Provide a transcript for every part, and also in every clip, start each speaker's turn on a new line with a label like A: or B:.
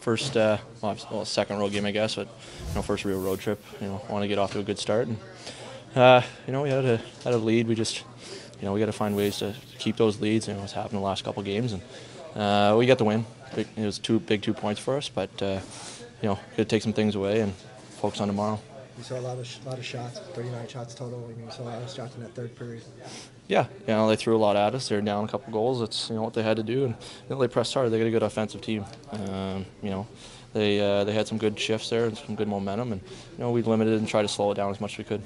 A: First, second road game, I guess, but first real road trip. Want to get off to a good start, and we had a lead. We just, we got to find ways to keep those leads. It's happened the last couple of games, and we got the win. It was 2 points for us, but got to take some things away and focus on tomorrow.
B: You saw a lot of shots, 39 shots total. You saw a lot of shots in that third period.
A: Yeah, they threw a lot at us. They were down a couple goals. That's what they had to do, and they pressed hard. They got a good offensive team. They had some good shifts there and some good momentum, and we limited and tried to slow it down as much as we could.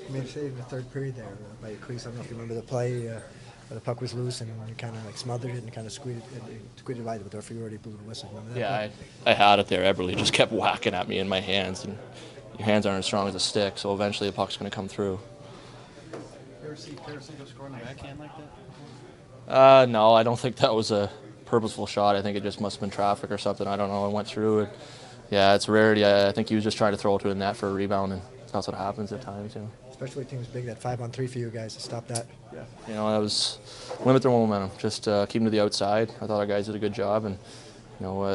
B: You made a save in the third period there by your crease. I don't know if you remember the play. The puck was loose and you kind of smothered it and kind of squeezed it by the door. You already blew the whistle. Remember that?
A: Yeah, I had it there. Eberle just kept whacking at me in my hands, and your hands aren't as strong as a stick, so eventually the puck's going to come through.
C: You ever see Tarasenko score on the backhand like that?
A: No, I don't think that was a purposeful shot. I think it just must have been traffic or something. I don't know. It went through it. Yeah, it's a rarity. I think he was just trying to throw it to the net for a rebound, and that's what happens at times.
B: Especially teams big, that 5-on-3 for you guys to stop that.
A: Yeah. That was limit their momentum. Just keep them to the outside. I thought our guys did a good job, and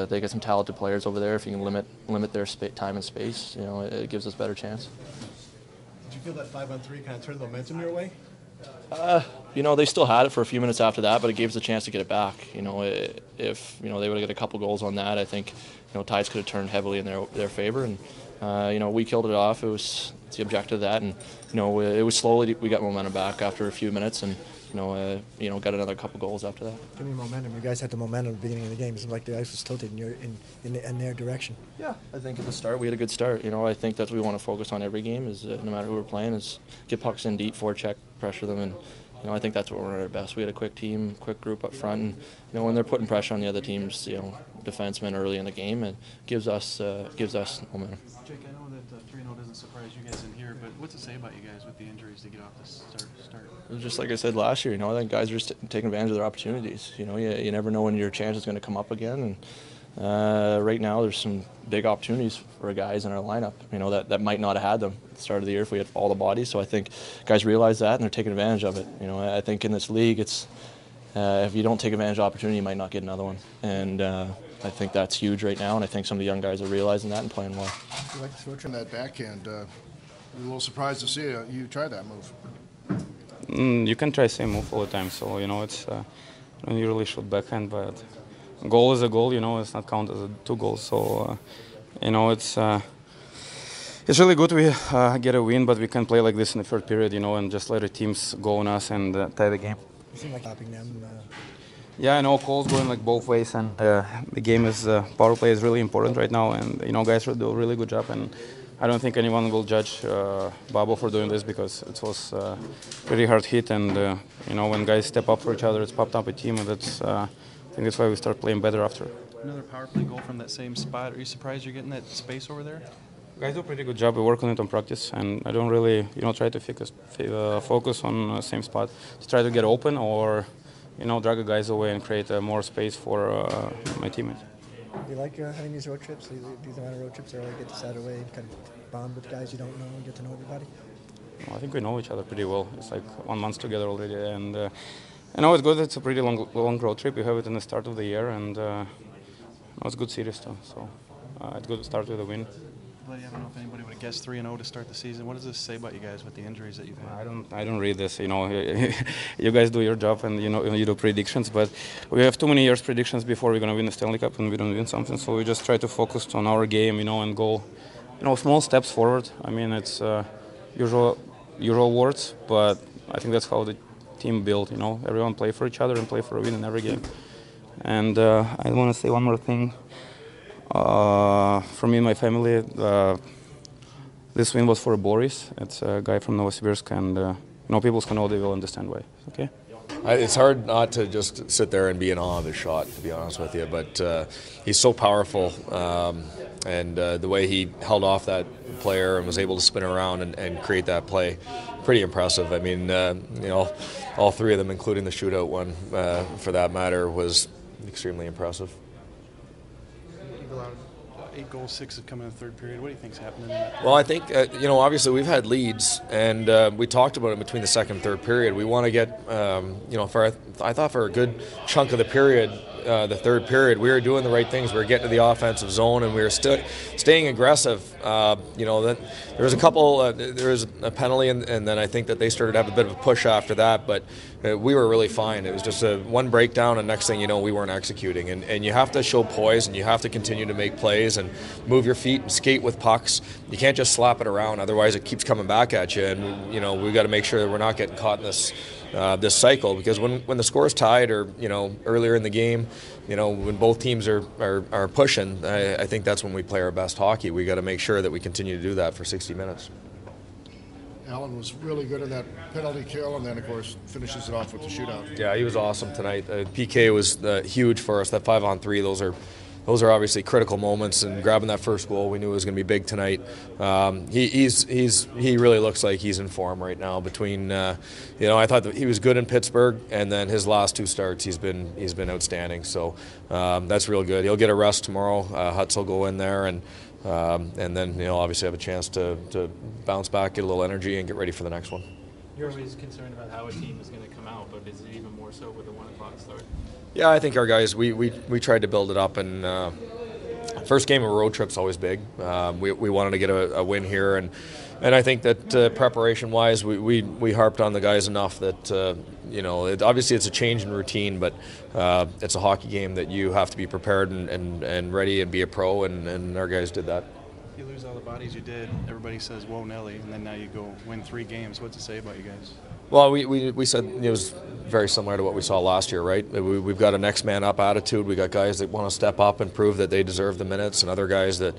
A: they got some talented players over there. If you can limit their time and space, it gives us a better chance.
D: Did you feel that 5-on-3 kind of turned the momentum your way?
A: They still had it for a few minutes after that, but it gave us a chance to get it back. If they would have got a couple goals on that, I think tides could have turned heavily in their favor, and we killed it off. It's the objective of that, and it was slowly we got momentum back after a few minutes, and got another couple goals after that.
B: Give me momentum. You guys had the momentum at the beginning of the game. It seemed like the ice was tilted in their direction.
A: Yeah, I think at the start we had a good start. I think that's what we want to focus on every game. Is no matter who we're playing, is get pucks in deep, forecheck, pressure them, and I think that's what we're at our best. We had a quick team, quick group up front, and when they're putting pressure on the other teams, defensemen early in the game, it gives us momentum.
C: Jake, I know that 3-0 doesn't surprise you guys in here, but what's it say about you guys with the injuries to get off the start?
A: It was just like I said last year. I think guys are just taking advantage of their opportunities. You never know when your chance is going to come up again, and right now there's some big opportunities for guys in our lineup. That might not have had them at the start of the year if we had all the bodies. So I think guys realize that and they're taking advantage of it. I think in this league, it's if you don't take advantage of opportunity, you might not get another one. And I think that's huge right now, and I think some of the young guys are realizing that and playing well.
D: You like to switch on that backhand. I'm a little surprised to see you try that move.
E: You can try same move all the time, so it's you really shoot backhand, but goal is a goal. It's not counted as 2 goals. So it's really good we get a win, but we can play like this in the third period, and just let the teams go on us and tie the game.
B: You seem like stopping them.
E: Yeah, I know calls going like both ways, and the game is power play is really important right now, and guys do a really good job, and I don't think anyone will judge Babo for doing this because it was pretty hard hit, and when guys step up for each other, it's popped up a team, and I think that's why we start playing better after.
C: Another power play goal from that same spot. Are you surprised you're getting that space over there?
E: Guys do a pretty good job. We work on it on practice, and I don't really try to focus on the same spot to try to get open or drag the guys away and create more space for my teammates.
B: Do you like having these road trips? These amount of road trips, or get to set away and kind of bond with guys you don't know and get to know everybody?
E: Well, I think we know each other pretty well. It's like 1 month together already, and it's good. It's a pretty long road trip. We have it in the start of the year, and it's a good series too. So it's good to start with a win.
C: I don't know if anybody would have guessed 3-0 to start the season. What does this say about you guys with the injuries that you've had?
E: I don't read this. You guys do your job and you do predictions, but we have too many years predictions before we're gonna win the Stanley Cup and we don't win something. So we just try to focus on our game, and go, small steps forward. I mean, it's usual words, but I think that's how the team built. Everyone play for each other and play for a win in every game. And I want to say one more thing. For me and my family, this win was for Boris. It's a guy from Novosibirsk, and people can know they will understand why. Okay.
F: It's hard not to just sit there and be in awe of his shot, to be honest with you. But he's so powerful, and the way he held off that player and was able to spin around and create that play, pretty impressive. I mean, all 3 of them, including the shootout one, for that matter, was extremely impressive.
C: 8 goals, 6 have come in the third period. What do you think's happening in that period?
F: Well, I think, obviously we've had leads, and we talked about it between the second and third period. We want to get, I thought for a good chunk of the period, the third period, we were doing the right things. We were getting to the offensive zone, and we were still staying aggressive. That there was a couple, there was a penalty, and then I think that they started to have a bit of a push after that, but we were really fine. It was just one breakdown, and next thing you know, we weren't executing. And you have to show poise, and you have to continue to make plays and move your feet and skate with pucks. You can't just slap it around, otherwise it keeps coming back at you. And we've got to make sure that we're not getting caught in this cycle, because when the score is tied, or earlier in the game, when both teams are pushing, I think that's when we play our best hockey. We got to make sure that we continue to do that for 60 minutes.
D: Allen was really good in that penalty kill, and then, of course, finishes it off with the shootout.
F: Yeah, he was awesome tonight. PK was huge for us. That 5-on-3, those are obviously critical moments, and grabbing that first goal, we knew it was going to be big tonight. He really looks like he's in form right now. Between I thought that he was good in Pittsburgh, and then his last 2 starts, he's been outstanding. So that's real good. He'll get a rest tomorrow. Hutz will go in there, and then obviously have a chance to bounce back, get a little energy, and get ready for the next one.
G: You're always concerned about how a team is going to come out, but is it even more so with the 1 o'clock start?
F: Yeah, I think our guys, we tried to build it up, and first game of a road trip's always big. We wanted to get a win here, and I think that preparation-wise, we harped on the guys enough that obviously it's a change in routine, but it's a hockey game that you have to be prepared and ready and be a pro, and our guys did that.
C: You lose all the bodies you did. Everybody says, "Whoa, Nelly," and then now you go win 3 games. What's it say about you guys?
F: Well, we said it was very similar to what we saw last year, right? We've got a next man up attitude. We got guys that want to step up and prove that they deserve the minutes, and other guys that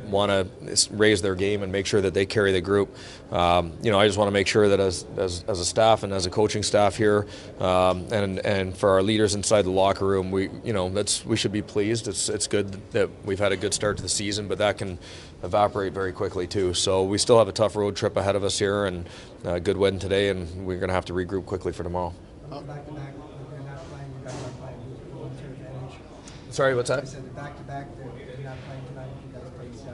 F: want to raise their game and make sure that they carry the group. I just want to make sure that as a staff and as a coaching staff here, and for our leaders inside the locker room, we should be pleased. It's good that we've had a good start to the season, but that can evaporate very quickly too. So we still have a tough road trip ahead of us here, and a good win today, and we're going to have to regroup quickly for tomorrow.
B: Back-to-back, they're not playing, you guys are playing, home field advantage.
F: Sorry, what's that?
B: I said the back-to-back, they're not playing tonight, you guys play this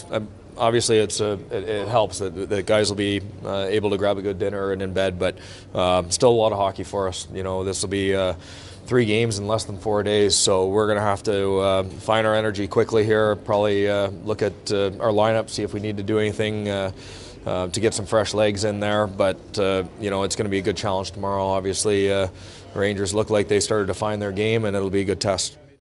B: afternoon.
F: Obviously, it helps that the guys will be able to grab a good dinner and in bed, but still a lot of hockey for us. This will be 3 games in less than 4 days, so we're going to have to find our energy quickly here, probably look at our lineup, see if we need to do anything to get some fresh legs in there, but it's going to be a good challenge tomorrow. Obviously, Rangers look like they started to find their game, and it'll be a good test.